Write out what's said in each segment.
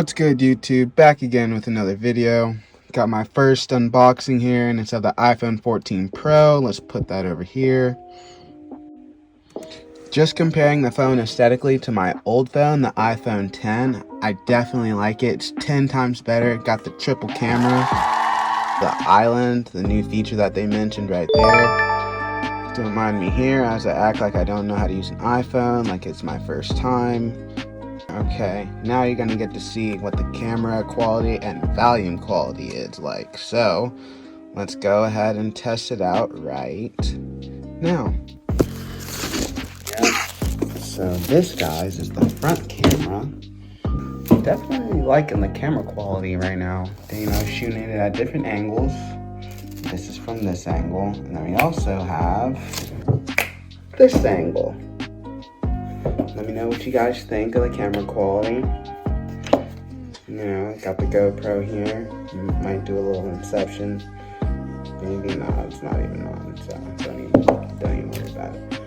What's good, YouTube? Back again with another video. Got my first unboxing here, and it's of the iPhone 14 Pro. Let's put that over here. Just comparing the phone aesthetically to my old phone, the iPhone 10, I definitely like it. It's 10 times better. Got the triple camera, the island, the new feature that they mentioned right there. Don't mind me here as I act like I don't know how to use an iPhone, like it's my first time. Okay, now you're gonna get to see what the camera quality and volume quality is like. So, let's go ahead and test it out right now. So this, guys, is the front camera. Definitely liking the camera quality right now. You know, shooting it at different angles. This is from this angle, and then we also have this angle. Let me know what you guys think of the camera quality. You know, got the GoPro here. Might do a little Inception. Maybe not. It's not even on, so don't even worry about it.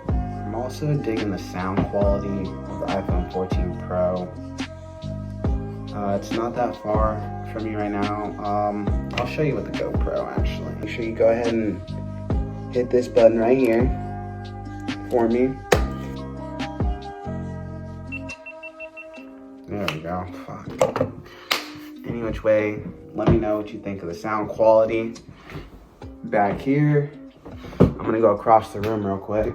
I'm also digging the sound quality of the iPhone 14 Pro. It's not that far from me right now. I'll show you with the GoPro actually. Make sure you go ahead and hit this button right here for me. There we go. Fuck. Any which way, let me know what you think of the sound quality. Back here, I'm gonna go across the room real quick.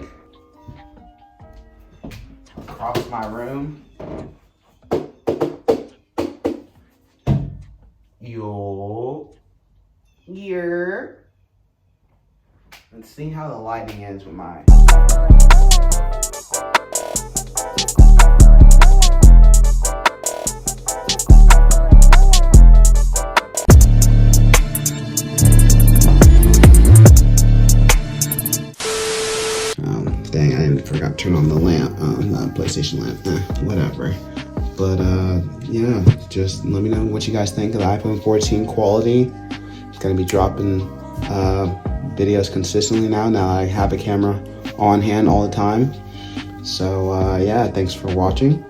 Across my room. Here. Let's see how the lighting is with my. Dang, I forgot to turn on the lamp, the PlayStation lamp, whatever. But, yeah, just let me know what you guys think of the iPhone 14 quality. It's gonna be dropping, videos consistently now I have a camera on hand all the time. So, yeah, thanks for watching.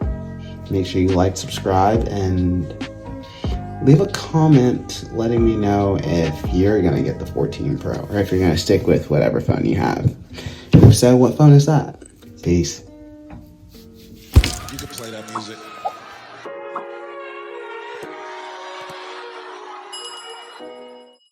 Make sure you like, subscribe, and leave a comment letting me know if you're gonna get the 14 Pro, or if you're gonna stick with whatever phone you have. If so, what phone is that? Peace. You can play that music.